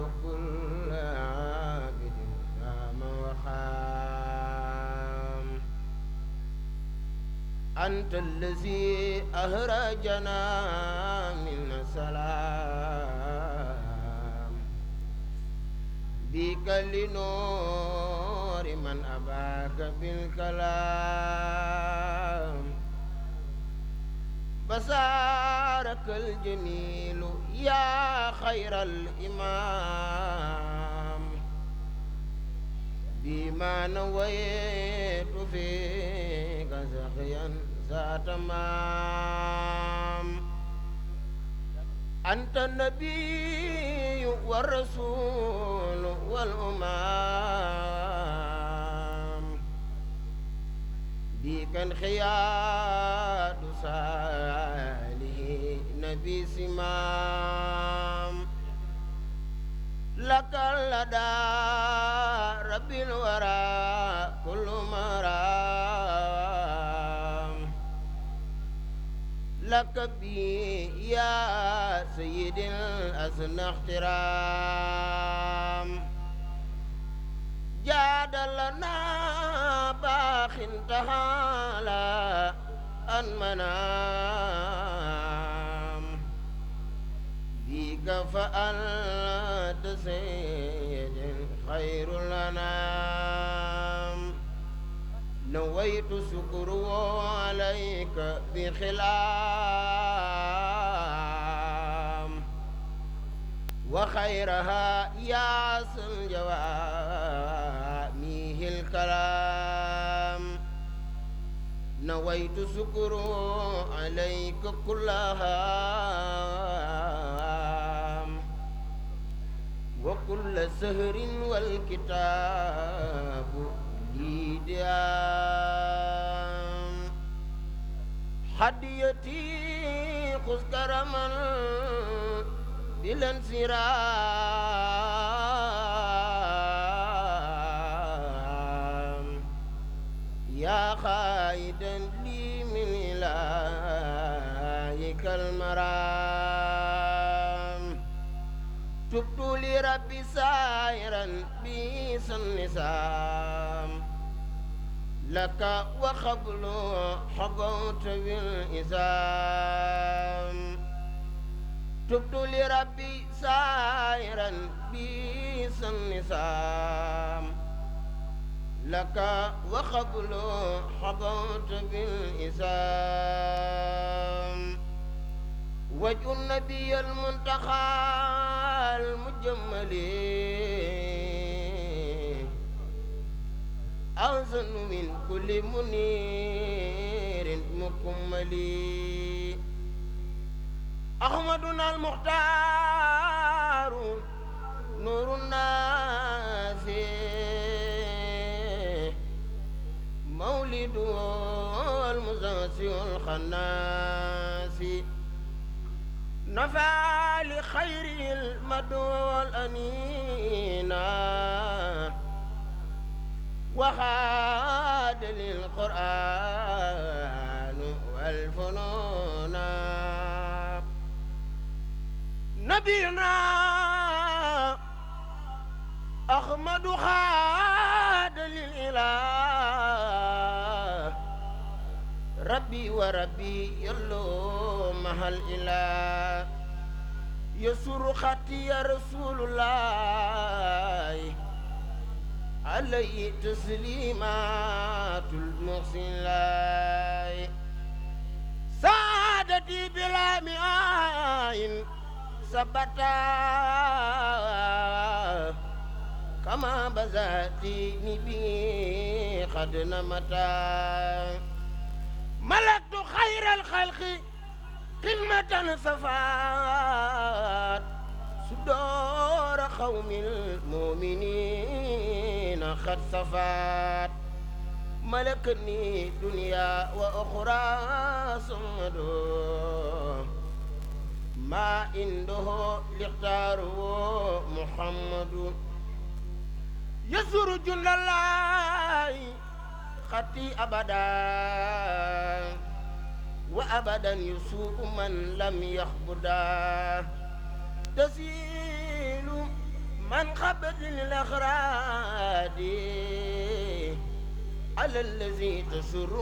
وكل عابد سام وخام أنت الذي أهرجنا من سلام بك لنور من أباك بالكلام بصارك الجميل يا خير الإمام بما نويت فيك زخيا ذات مام أنت النبي والرسول والأمام بك انخياد صالح نبي سمام لك لدى رب الورى كل مرام لك بي يا سيد الأسنى احترام جاد لنا باخ تعالى أن منام بك فأنت سيد خير الأنام نويت شكر عليك بخلام وخيرها يا سنجواميه الكلام نويت شكر عليك كلها وكل سهر والكتاب ليديام حديتي خذ كرما بلا انصرام يا خائدا لي من إلهك المرام تبت لربي سائرا بيس النسام لك وخبل حظوت بالإسام تبت لربي سائرا بيس النسام لك وخبل حظوت بالإسام وجه النبي المنتخى المجمل أحسن من كل منير مكمل أحمدنا المختار نور الناس مولد المزاسي الخناس نفع لخير المدو والأنينا وخاد للقرآن والفنون نبينا أحمد خاد للإله ربي وربي يلو محل إله يسر خطي يا رسول الله عليه تسليمات المحسن سعادتي بلا مئين سبتا كما بزاتي نبي قد نمتا ملكت خير الخلق كلمة صفات صدور قوم المؤمنين قد صفات ملكني دنيا وأخرى صمد ما عنده لاختاره محمد يسر جل الله خطي أبدا وأبدا يسوء من لم يخبدا تسيل عن خبد الأخراد على الذي تسر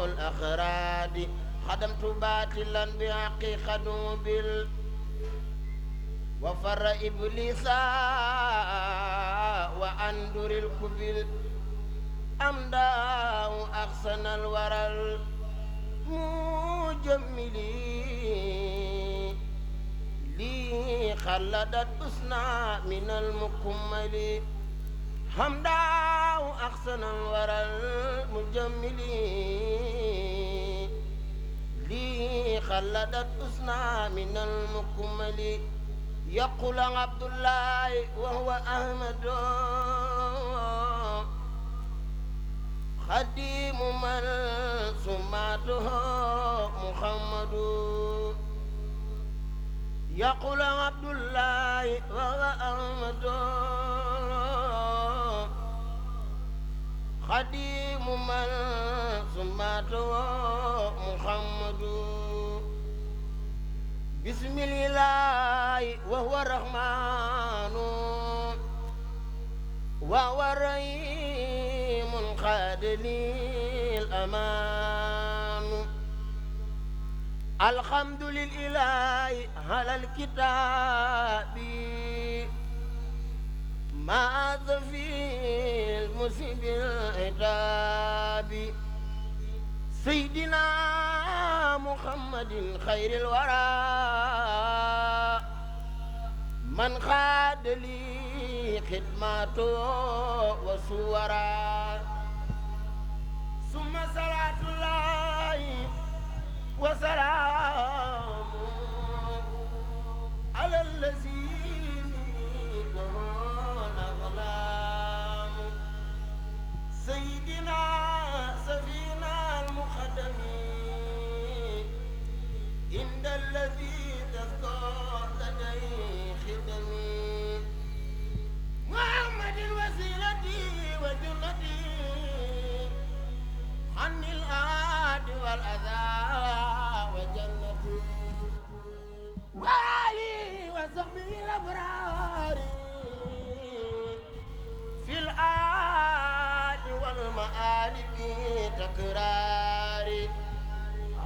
الأخراد خدمت باطلا بحقيقة وفر إبليس وأندر الكبل أمداه أحسن الورى المجمل لي خلدت أسنى من المكمل حمداه أحسن الورى المجمل لي خلدت أسنى من المكمل يقول عبد الله وهو أحمد خديم من سمعته محمد يقول عبد الله وهو أحمد خديم من سمعته محمد بسم الله وهو الرحمن وهو الرحيم قاد لي الأمان الحمد لله على الكتاب ما في المصيب العتاب سيدنا محمد خير الورى من خاد لي خدمته وصورا ثم صلاة الله وسلام على الذي كون أظلام سيدنا سفينا المخدم عند الذي تذكر لديه خدمي محمد وسيلتي وجنتي عن الآد والأذى وجنتي وعلي وصحبه الأبرار في الآد والمآل في تكراري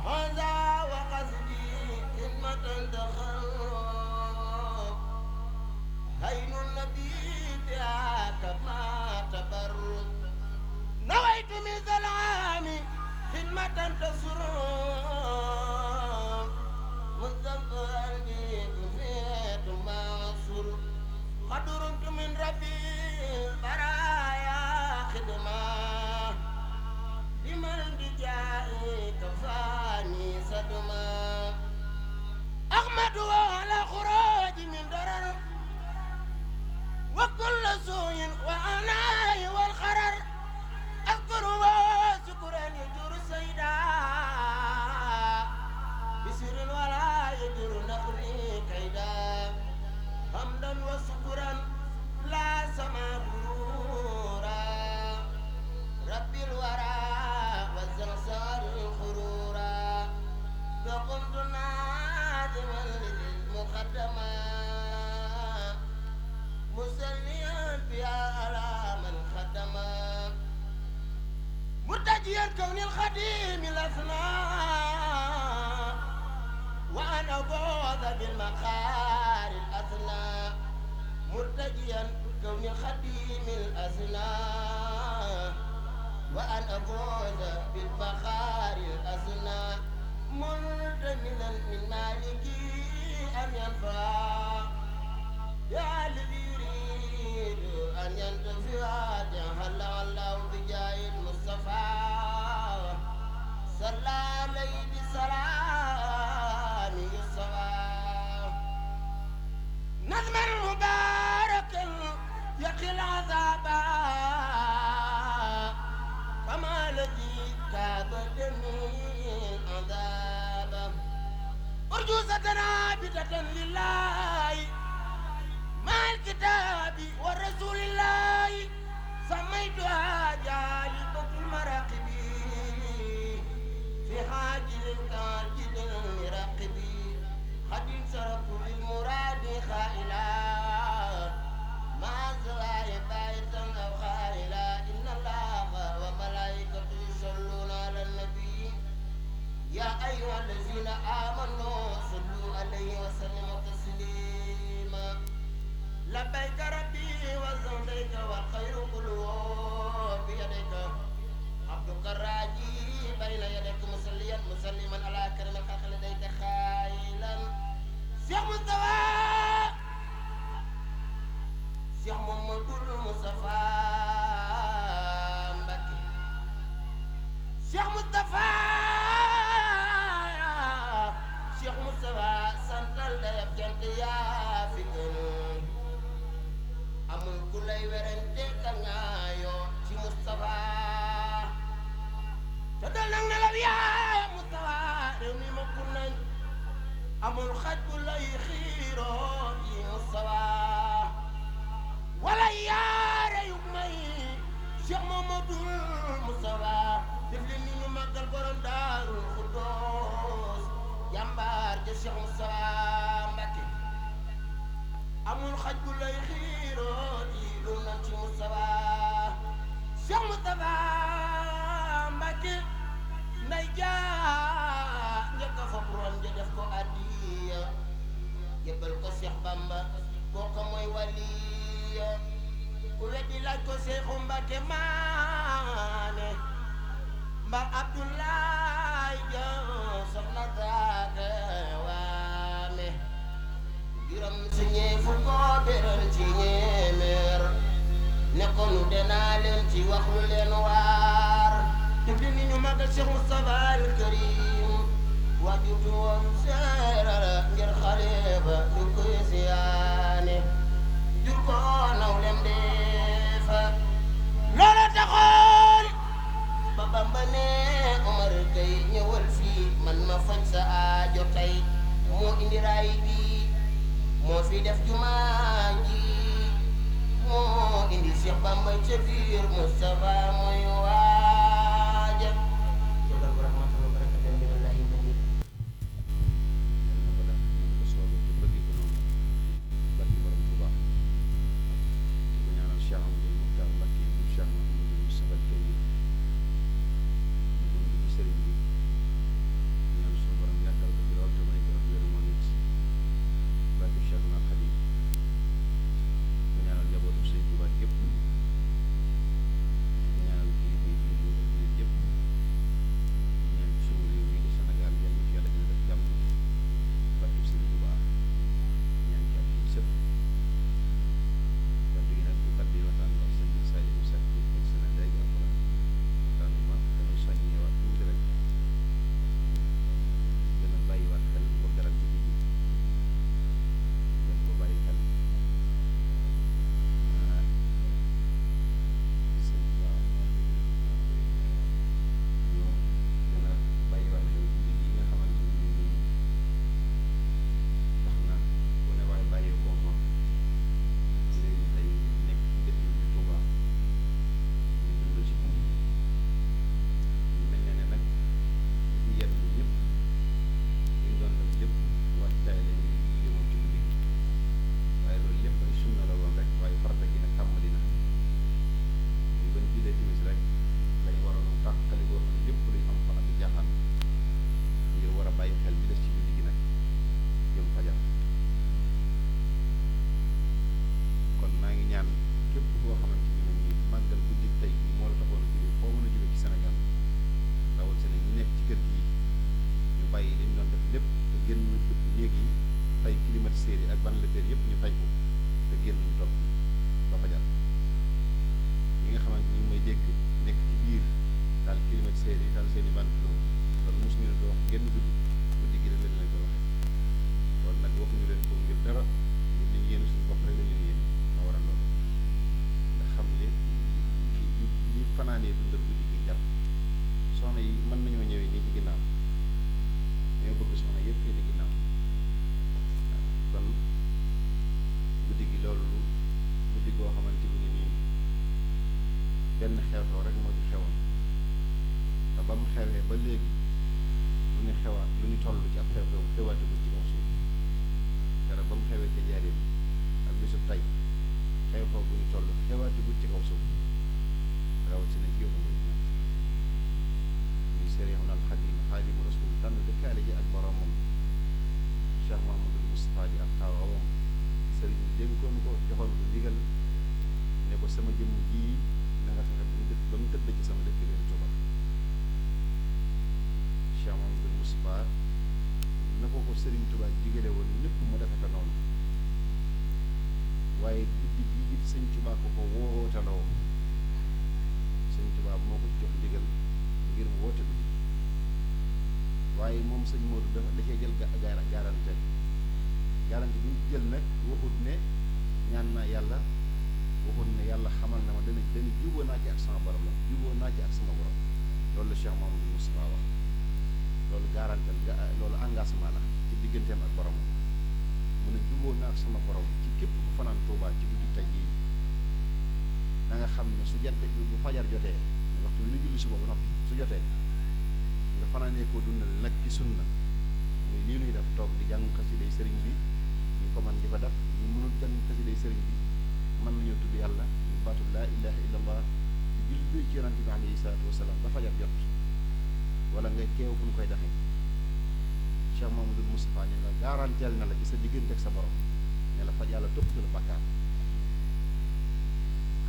هذا وقصدي خدمة تخلق هين النبي بها كما تبرك نويت من العام خدمة تسر مصطفى بي كفيت ما أسر قد رمت من ربي البرايا خدمة لمن بجائي كفاني صدمة أحمد على خروج من درر وكل سوء وعناء والخرر أذكر وشكرا يجر سيدا بسر ولا يجر نقلي كيدا حمدا وشكرا لا سما غرورا رب الورى والزنسار الخرورا فقمت نادما للمقدمة مسليا بها على من خدما مرتجيا كون الخديم الأثناء وأنا فوز بالمقار الأثناء مرتجيا كون الخديم الأثناء وأنا فوز بالمقار الأثناء ملتمسا من مالكي أن ينفع يا الذي يريد أن ينتفع جهل الله بجاه المصطفى صلى عليه بسلام الصلاة نظما مباركا يقي العذاب كما الذي كابدني عذابا أرجوزة عابدة لله مع الكتاب والرسول الله سميتها جالبة المراقب في حاجل كاجل المراقب قد انصرفت للمراد خائلا الراجي بين يديك مسليا مسلما على كرم الخلق لديك خايلا شيخ مصطفى شيخ محمد المصطفى مبكي شيخ مصطفى شيخ مصطفى سنتال دايب جنت يا في كن amul ku lay werante ka ngaayoo ci Moustapha te dal nag ne la yaay Moustapha réew mi ma kun nañ amul xaj bu lay xiiroo ci Moustapha wala yaare yu may Cheikh Mamadou Moustapha def leen ni ñu màggal borom Daarul Xuddoos jàmbaar ja Cheikh Moustapha Mbacké amul xaj bu lay xiiroo di lu nan ci Moustapha Cheikh Moustapha Mbacké nday jaa njëkk a foog roon ja def ko addiya jébbal ko Cheikh Bamba kooka mooy waliya ku weddi laaj ko Cheikhu Mbacké maane mba Abdoulaye ja soxna daake waame juróom si ñee fu ko beral ci ñeemeer nekkonu denaa leen ci waxu leen waar def li ni ñu màggal Cheikh Moustapha al Karim wajutu woon seerara ngir xale ba du koy siyaane jur ko naw leen defa loola taxoon ba Bamba ne Omar tey ñëwal fii man ma faj sa aajo tey moo indi raay bi moo fi def jumaa ji moo indi Cheikh Bamba ca biir Moustapha mooy waaja jogal bu rahmatu wa barakatu minallahi nabi benn xew-xew rek moo ci xewoon te ba mu xewee ba léegi lu ñu xewaat lu ñu toll ci ab xew-xew xewaatagul ci kaw suuf keroog ba mu xewee ca njaareem ak bisu tey xew-xew bu ñu toll xewaatagul ci kaw suuf rawatina ci yoonu muy Sëriñ al Xadim Xaadimu Rasuul tànn dëkkaale ji ak boromam Cheikh Mahamadul Moustapha di ak taawam sëriñ bi dénkoon ko joxoon ko ndigal ne ko sama jëmm ji na nga fexe ba mu tëdd ci sama dëkk leen Tuuba Cheikh Mamadou Moustapha na ko Serigne Touba digale woon lépp mu defe ko noonu waaye guddi gi it sëñ Touba ko wootaloo sëñ Touba moo ko jox ndigal ngir mu woote guddi waaye moom sëñ Modou dafa da cee jël garanti bi mu jël nag waxut ne ñaan naa yàlla waxut ne yàlla xamal na ma dana juboo naa ci ak sama borom la juboo naa ci ak sama borom loolu la Cheikh Mamadou Moustapha wax loolu garanti loolu engagement la ci digganteem ak borom mu ne juboo naa ak sama borom ci képp ku fanaan Tuubaa ci guddi tey jii na nga xam ne su jant bi bu fajar jotee waxtu bi ñu julli suba ba noppi su jotee nga fanaanee koo dundal nag ci sunna muy lii nuy def toog di jàng xasiday sëriñ bi ñu ko man di ko def ñu mënul jàng xasiday sëriñ bi mën nañoo tudd yàlla ñu baatu laa ilaha illallah di julli ci yonante bi alayhi salaatu wasalaam ba fajar jot wala ngay teew fu ñu koy defee Cheikh Mamadou Moustapha ne la garanteel na la ci sa diggante ak sa borom ne la faj yàlla topp la bàkkaar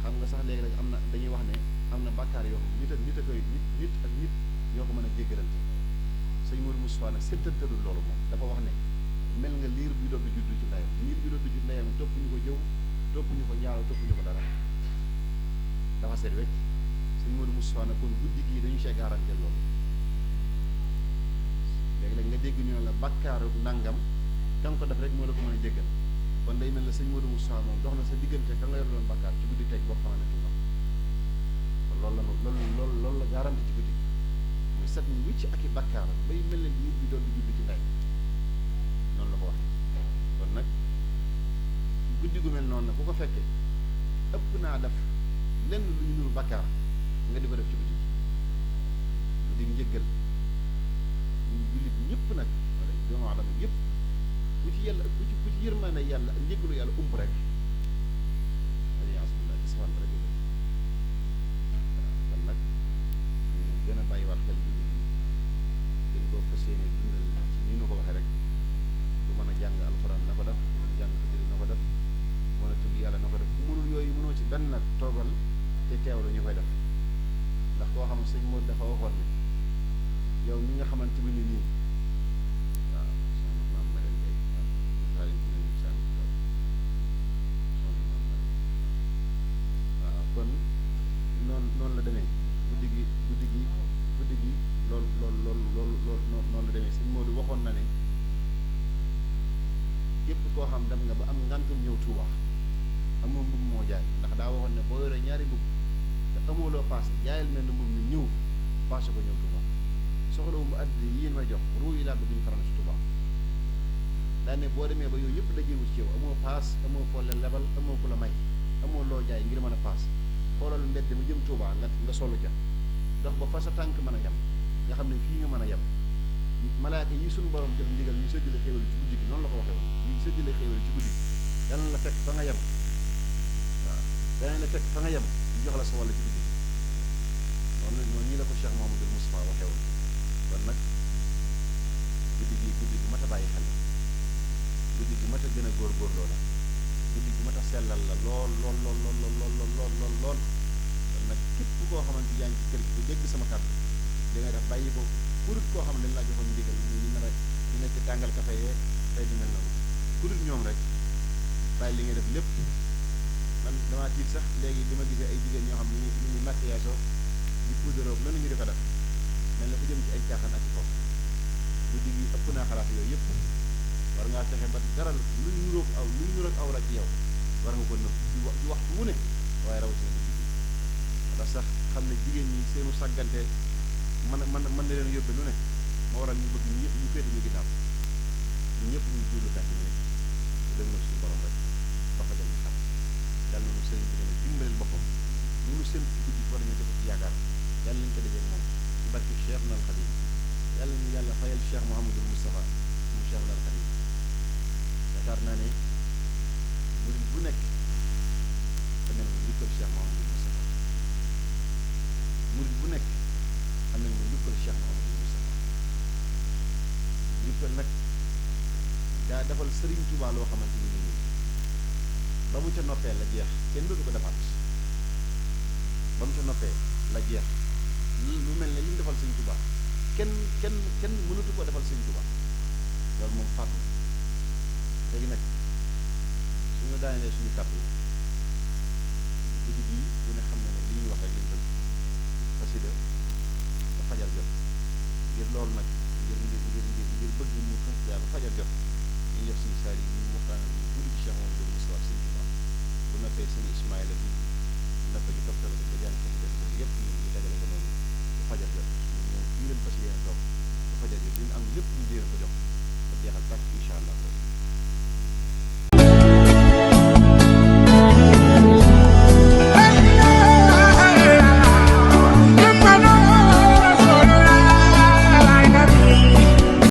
xam nga sax léegi rek am na dañuy wax ne am na bàkkaar yoo xam nit ak nit ñoo ko mën a jéggalante sëñ Modou Moustapha nag séntantalul loolu moom dafa wax ne mel nga liir bi doon di juddu ci ndeyam liir bi doon di juddu ndeyam topp ñu ko jëw topp ñu ko ñaaw topp ñu ko dara dafa seet wecc sëñ Modou Moustapha nag kon guddi gii dañu see garanteel loolu léegi-léeg nga dégg ñu ne la bakkaaru nangam ka nga ko def rek moo la ko mën a jéggal kon day mel ne sëñ Modou Moustapha moom dox na sa diggante ka nga yor loon bakkaar ci guddi tey boo xamante ne kon loolu la garanti ci guddi muy set ñu wicc ak i bakkaar bay mel ne liir bi doon di judd ci ndey noonu la ko waxee kon nag guddi gu mel noonu nag ku ko fekkee ëpp naa def lenn lu ñu nuru bakkaar nga di ko def ci guddi lu di njëggal ñu jullit ñëpp nag wala doomu aadama yëpp ku ci yàlla ku ci yërmaane yàlla ak njëggalu yàlla rek alhamdulilah ci safaan ba rek kon nag ñu gën a bàyyiwaat xel guddi gi gën koo fas yéene dundal ci nii nu ko waxee rek du mën a jàng alxuraan na ko def du mën a jàng xasida na ko def du mën a tudd yàlla na ko def ku mënul yooyu mënoo ci benn nag toogal te teewlu ñu koy def ndax koo xam sëñ Modou dafa waxoon ne yow mi nga xamante bi ni nii waaw soxna maam ma leen ngay waaw waaw kon noonu la demee guddi gi loolu noonu la demee sëñ Modou waxoon na ne képp koo xam dem nga ba am ngantum ñëw Tuuba amoo mbubb moo jaay ndax daa waxoon ne boo yoree ñaari mbubb te amoo loo paase jaayal mel ne mbubb mi ñëw paase ko ñëw Tuuba soxla wu mu àddi yéen may jox ruu yi laa bëgg ñu faral ci Tuuba daane boo demee ba yooyu yëpp dajewul ci yow amoo paas amoo foo leen lebal amoo ku la may amoo loo jaay ngir mën a paas xoolal mbedd mu jëm Tuuba nga solu ca dox ba fa sa tànk mën a yem nga xam ne fii nga mën a yem malaaka yi suñu borom jox ndigal ñu séddale xéewal ci guddi gi noonu la ko waxee woon ñu séddale xéewal ci guddi danañ la fekk fa nga yem waaw danañ la fekk fa nga yem ñu jox la sa wàll ci guddi gi noonu nii la ko Cheikh Mamadou Moustapha waxee woon kon nag guddi gi mat a bàyyi xel la guddi gi mat a gën a góorgóorloo la guddi gi mat a sellal la lool kon nag képp koo xamante yaa ngi ci kër gi bu dégg sama kàddu di nga def bàyyi ko kurut koo xam ne dañ laa joxoon ndigal ñu nar a ñu nekk tàngal kafe yeeg tey di mel noonu kurut ñoom rek bàyyi li ngay def lépp man damaa tiit sax léegi bi ma gisee ay jigéen ñoo xam ne ñu ngi maquillage di poudre loolu ñu di ko def mel na fa jëm ci ay caaxaan ak ci foofu guddi gi ëpp naa xalaat yooyu yëpp war ngaa fexe ba dara luy nuroog awra ci yow war nga ko nëbb ci waxtu wu ne waaye rawatina guddi gi ndax sax xam ne jigéen ñi seenu sàggante mën na leen yóbbe lu ne moo waral ñu bëgg ñu ñëpp ñu féete ñu ginnaaw ñu ñëpp ñu jublu gàtt ñu nekk te dem na suñu borom rek ba fa jëm xam yàlla na sëriñ bi dana dimbaleel boppam ñu nu seen ci guddi war ñu def ci yaakaar yàlla nañ ko dajee moom ci barke Cheikh Nal Khadim yàlla ñu yàlla fayal Cheikh Mouhamadul Moustapha mu Cheikh Nal Khadim yaakaar naa ne murid bu nekk te mel na njukkal Cheikh Mouhamadul Moustapha murid bu nekk am nañ ne njukkal Cheikh Mouhamadul Moustapha njukkal nag daa defal Serigne Touba loo xamante ni nii ba mu ca noppee la jeex kenn dootu ko defaat ba mu ca noppee la jeex lu mel ne li ñu defal Serigne Touba kenn mënatu ko defal Sëriñ Tuubaa loolu moom fàttu léegi nag suñu daanelee suñu kàddu guddi gii ku ne xam na ne li ñuy wax rek lañ bëgg xasida ba fajar jot ngir loolu nag ngir bëgg ñu xasida ba fajar jot ñu def suñu saali ñu waxtaanal ñu tuuti ci Cheikh Mamadou Moustapha Sëriñ Tuubaa bu noppee suñu Ismaïla bi noppee ñu toppal ko ba jàng xasida yëpp ñu dajale ko noonu ba fajar jot ñun moom fii leen fas yéene toog ba fajar jot li ñu am lépp ñu jéem ko jox ba jeexal tàkk incha allah